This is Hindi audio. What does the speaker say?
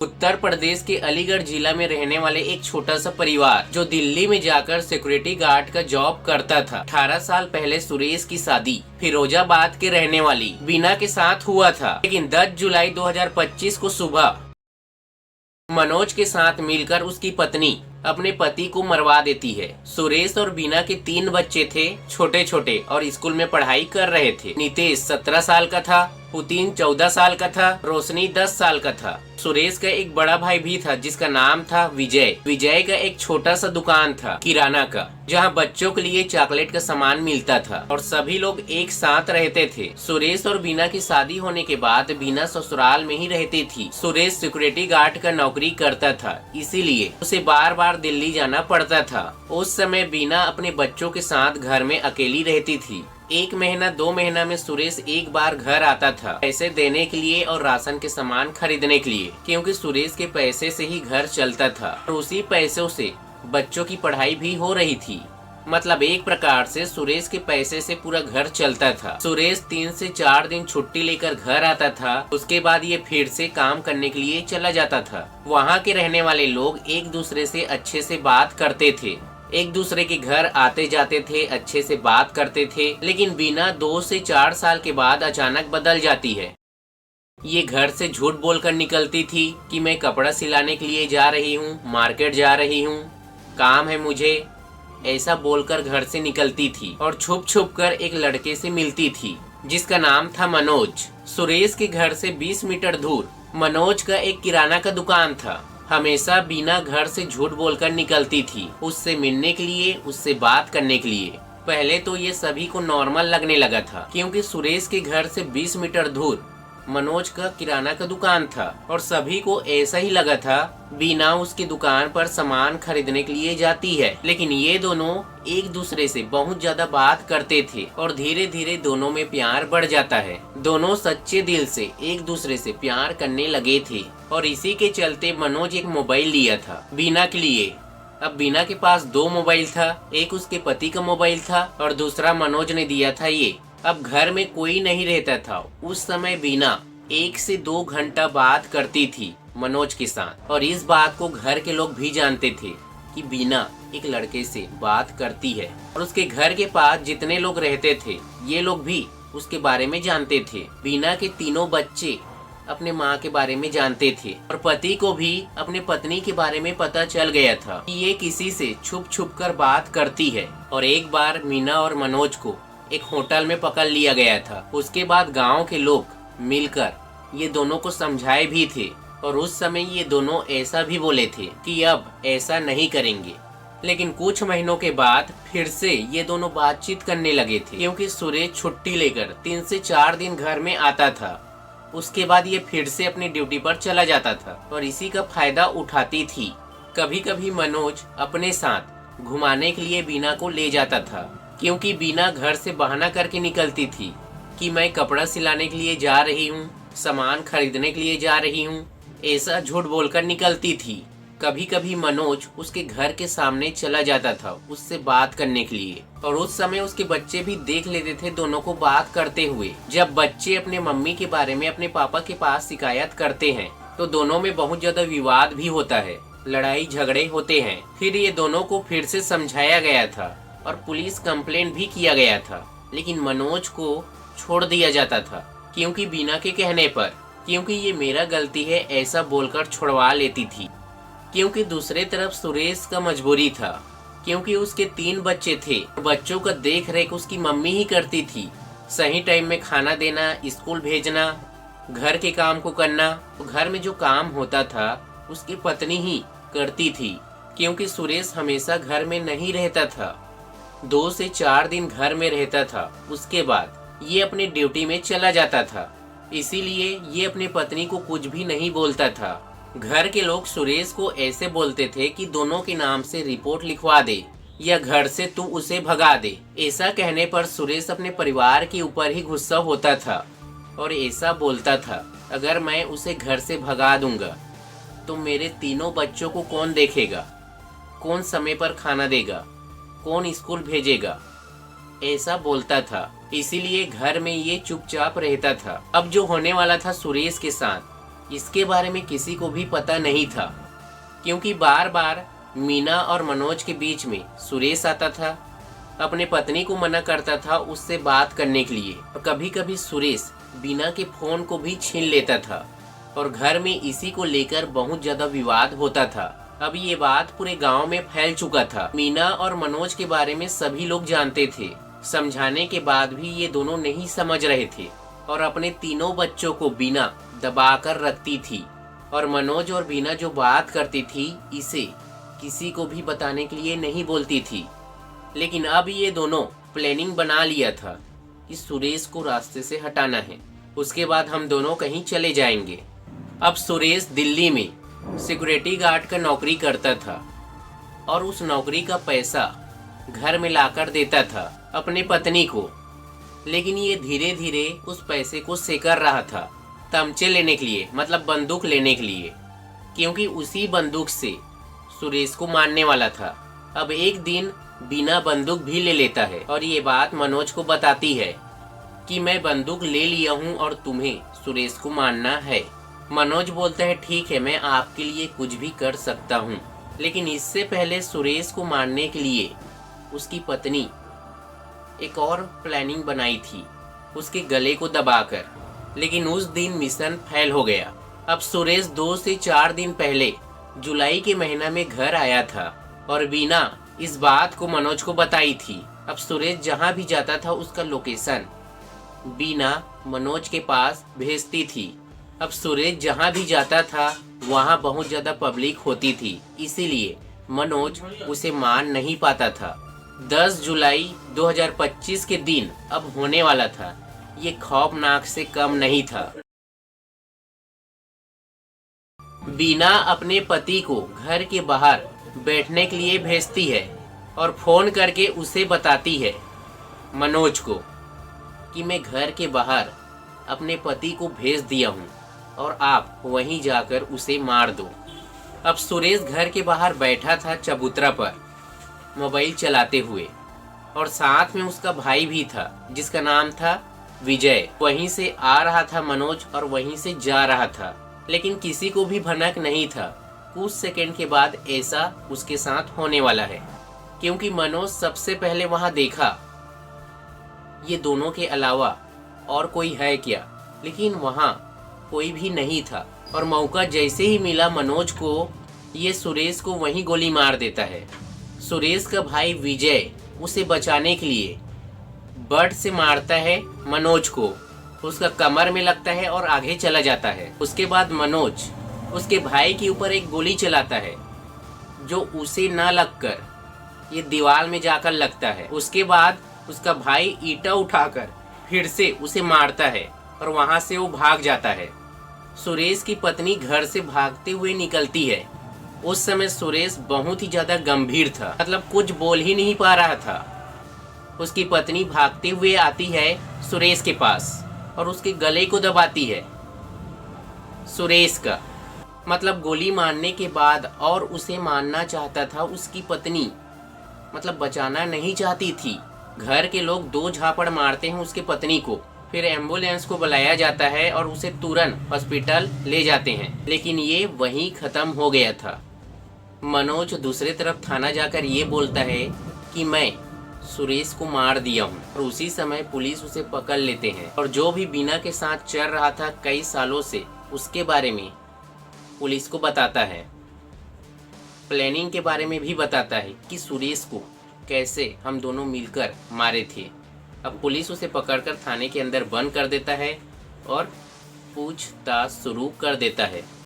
उत्तर प्रदेश के अलीगढ़ जिला में रहने वाले एक छोटा सा परिवार जो दिल्ली में जाकर सिक्योरिटी गार्ड का जॉब करता था। 18 साल पहले सुरेश की शादी फिरोजाबाद के रहने वाली बीना के साथ हुआ था, लेकिन 10 जुलाई 2025 को सुबह मनोज के साथ मिलकर उसकी पत्नी अपने पति को मरवा देती है। सुरेश और बीना के 3 बच्चे थे, छोटे छोटे, और स्कूल में पढ़ाई कर रहे थे। नितेश 17 साल का था, पुतिन 14 साल का था, रोशनी 10 साल का था। सुरेश का एक बड़ा भाई भी था जिसका नाम था विजय। विजय का एक छोटा सा दुकान था किराना का, जहां बच्चों के लिए चॉकलेट का सामान मिलता था और सभी लोग एक साथ रहते थे। सुरेश और बीना की शादी होने के बाद बीना ससुराल में ही रहती थी। सुरेश सिक्योरिटी गार्ड का नौकरी करता था, इसीलिए उसे बार बार दिल्ली जाना पड़ता था। उस समय बीना अपने बच्चों के साथ घर में अकेली रहती थी। 1 महीना 2 महीना में सुरेश एक बार घर आता था, पैसे देने के लिए और राशन के सामान खरीदने के लिए, क्योंकि सुरेश के पैसे से ही घर चलता था और उसी पैसों से बच्चों की पढ़ाई भी हो रही थी। मतलब एक प्रकार से सुरेश के पैसे से पूरा घर चलता था। सुरेश 3 से 4 दिन छुट्टी लेकर घर आता था, उसके बाद ये फिर से काम करने के लिए चला जाता था। वहाँ के रहने वाले लोग एक दूसरे से अच्छे से बात करते थे, एक दूसरे के घर आते जाते थे, अच्छे से बात करते थे। लेकिन बीना 2 से 4 साल के बाद अचानक बदल जाती है। ये घर से झूठ बोलकर निकलती थी कि मैं कपड़ा सिलाने के लिए जा रही हूँ, मार्केट जा रही हूँ, काम है मुझे, ऐसा बोलकर घर से निकलती थी और छुप छुप कर एक लड़के से मिलती थी जिसका नाम था मनोज। सुरेश के घर से 20 मीटर दूर मनोज का एक किराना का दुकान था। हमेशा बीना घर से झूठ बोलकर निकलती थी उससे मिलने के लिए, उससे बात करने के लिए। पहले तो ये सभी को नॉर्मल लगने लगा था, क्योंकि सुरेश के घर से 20 मीटर दूर मनोज का किराना का दुकान था और सभी को ऐसा ही लगा था बीना उसकी दुकान पर सामान खरीदने के लिए जाती है। लेकिन ये दोनों एक दूसरे से बहुत ज्यादा बात करते थे और धीरे धीरे दोनों में प्यार बढ़ जाता है। दोनों सच्चे दिल से एक दूसरे से प्यार करने लगे थे और इसी के चलते मनोज एक मोबाइल लिया था बीना के लिए। अब बीना के पास 2 मोबाइल था, एक उसके पति का मोबाइल था और दूसरा मनोज ने दिया था ये। अब घर में कोई नहीं रहता था। उस समय बीना 1 से 2 घंटा बात करती थी मनोज के साथ और इस बात को घर के लोग भी जानते थे कि बीना एक लड़के से बात करती है और उसके घर के पास जितने लोग रहते थे ये लोग भी उसके बारे में जानते थे। बीना के तीनों बच्चे अपने माँ के बारे में जानते थे और पति को भी अपने पत्नी के बारे में पता चल गया था कि ये किसी से छुप छुप कर बात करती है। और एक बार मीना और मनोज को एक होटल में पकड़ लिया गया था। उसके बाद गांव के लोग मिलकर ये दोनों को समझाए भी थे और उस समय ये दोनों ऐसा भी बोले थे कि अब ऐसा नहीं करेंगे। लेकिन कुछ महीनों के बाद फिर से ये दोनों बातचीत करने लगे थे, क्योंकि सुरेश छुट्टी लेकर 3 से 4 दिन घर में आता था। उसके बाद ये फिर से अपनी ड्यूटी पर चला जाता था और इसी का फायदा उठाती थी। कभी कभी मनोज अपने साथ घुमाने के लिए बीना को ले जाता था, क्योंकि बीना घर से बहाना करके निकलती थी कि मैं कपड़ा सिलाने के लिए जा रही हूँ, सामान खरीदने के लिए जा रही हूँ, ऐसा झूठ बोलकर निकलती थी। कभी कभी मनोज उसके घर के सामने चला जाता था उससे बात करने के लिए और उस समय उसके बच्चे भी देख लेते थे दोनों को बात करते हुए। जब बच्चे अपने मम्मी के बारे में अपने पापा के पास शिकायत करते हैं तो दोनों में बहुत ज्यादा विवाद भी होता है, लड़ाई झगड़े होते हैं। फिर ये दोनों को फिर से समझाया गया था और पुलिस कंप्लेंट भी किया गया था, लेकिन मनोज को छोड़ दिया जाता था क्योंकि बीना के कहने पर, क्योंकि ये मेरा गलती है ऐसा बोलकर छुड़वा लेती थी। क्योंकि दूसरे तरफ सुरेश का मजबूरी था, क्योंकि उसके 3 बच्चे थे, बच्चों का देख रेख उसकी मम्मी ही करती थी। सही टाइम में खाना देना, स्कूल भेजना, घर के काम को करना, तो घर में जो काम होता था उसकी पत्नी ही करती थी, क्योंकि सुरेश हमेशा घर में नहीं रहता था। 2 से 4 दिन घर में रहता था, उसके बाद ये अपनी ड्यूटी में चला जाता था। इसीलिए ये अपनी पत्नी को कुछ भी नहीं बोलता था। घर के लोग सुरेश को ऐसे बोलते थे कि दोनों के नाम से रिपोर्ट लिखवा दे या घर से तू उसे भगा दे। ऐसा कहने पर सुरेश अपने परिवार के ऊपर ही गुस्सा होता था और ऐसा बोलता था, अगर मैं उसे घर से भगा दूंगा तो मेरे तीनों बच्चों को कौन देखेगा, कौन समय पर खाना देगा, कौन स्कूल भेजेगा, ऐसा बोलता था। इसीलिए घर में ये चुपचाप रहता था। अब जो होने वाला था सुरेश के साथ इसके बारे में किसी को भी पता नहीं था, क्योंकि बार बार मीना और मनोज के बीच में सुरेश आता था, अपने पत्नी को मना करता था उससे बात करने के लिए, और कभी कभी सुरेश बीना के फोन को भी छीन लेता था और घर में इसी को लेकर बहुत ज्यादा विवाद होता था। अब ये बात पूरे गांव में फैल चुका था। मीना और मनोज के बारे में सभी लोग जानते थे। समझाने के बाद भी ये दोनों नहीं समझ रहे थे और अपने तीनों बच्चों को बीना दबाकर रखती थी, और मनोज और बीना जो बात करती थी इसे किसी को भी बताने के लिए नहीं बोलती थी। लेकिन अब ये दोनों प्लानिंग बना लिया था कि सुरेश को रास्ते से हटाना है, उसके बाद हम दोनों कहीं चले जाएंगे। अब सुरेश दिल्ली में सिक्योरिटी गार्ड का नौकरी करता था और उस नौकरी का पैसा घर में लाकर देता था अपने पत्नी को, लेकिन ये धीरे धीरे उस पैसे को सेकर रहा था तमचे लेने के लिए, मतलब बंदूक लेने के लिए, क्योंकि उसी बंदूक से सुरेश को मारने वाला था। अब एक दिन बीना बंदूक भी ले लेता है और ये बात मनोज को बताती है कि मैं बंदूक ले लिया हूँ और तुम्हें सुरेश को मारना है। मनोज बोलता है ठीक है, मैं आपके लिए कुछ भी कर सकता हूँ, लेकिन इससे पहले सुरेश को मारने के लिए उसकी पत्नी एक और प्लानिंग बनाई थी उसके गले को दबाकर, लेकिन उस दिन मिशन फेल हो गया। अब सुरेश 2 से 4 दिन पहले जुलाई के महीना में घर आया था और बीना इस बात को मनोज को बताई थी। अब सुरेश जहाँ भी जाता था उसका लोकेशन बीना मनोज के पास भेजती थी। अब सुरेश जहाँ भी जाता था वहाँ बहुत ज्यादा पब्लिक होती थी, इसीलिए मनोज उसे मान नहीं पाता था। 10 जुलाई 2025 के दिन अब होने वाला था। ये खौफनाक से कम नहीं था। बीना अपने पति को घर के बाहर बैठने के लिए भेजती है और फोन करके उसे बताती है मनोज को कि मैं घर के बाहर अपने पति को भेज दिया हूँ और आप वहीं जाकर उसे मार दो। अब सुरेश घर के बाहर बैठा था चबूतरा पर मोबाइल चलाते हुए, और साथ में उसका भाई भी था जिसका नाम था विजय। वहीं से आ रहा था मनोज और वहीं से जा रहा था, लेकिन किसी को भी भनक नहीं था कुछ सेकंड के बाद ऐसा उसके साथ होने वाला है, क्योंकि मनोज सबसे पहले वहां देखा ये दोनों के अलावा और कोई है क्या, लेकिन वहां कोई भी नहीं था। और मौका जैसे ही मिला मनोज को, ये सुरेश को वहीं गोली मार देता है। सुरेश का भाई विजय उसे बचाने के लिए बट से मारता है मनोज को, उसका कमर में लगता है और आगे चला जाता है। उसके बाद मनोज उसके भाई के ऊपर एक गोली चलाता है जो उसे न लगकर ये दीवार में जाकर लगता है। उसके बाद उसका भाई ईंटा उठाकर फिर से उसे मारता है और वहां से वो भाग जाता है। सुरेश की पत्नी घर से भागते हुए निकलती है। उस समय सुरेश बहुत ही ज्यादा गंभीर था, मतलब कुछ बोल ही नहीं पा रहा था। उसकी पत्नी भागते हुए आती है सुरेश के पास और उसके गले को दबाती है सुरेश का, मतलब गोली मारने के बाद, और उसे मारना चाहता था उसकी पत्नी, मतलब बचाना नहीं चाहती थी। घर के लोग 2 झापड़ मारते हैं उसके पत्नी को, फिर एम्बुलेंस को बुलाया जाता है और उसे तुरंत हॉस्पिटल ले जाते हैं, लेकिन ये वहीं खत्म हो गया था। मनोज दूसरे तरफ थाना जाकर ये बोलता है कि मैं सुरेश को मार दिया हूँ, और उसी समय पुलिस उसे पकड़ लेते हैं और जो भी बीना के साथ चल रहा था कई सालों से उसके बारे में पुलिस को बताता है। प्लानिंग के बारे में भी बताता है कि सुरेश को कैसे हम दोनों मिलकर मारे थे। अब पुलिस उसे पकड़कर थाने के अंदर बंद कर देता है और पूछताछ शुरू कर देता है।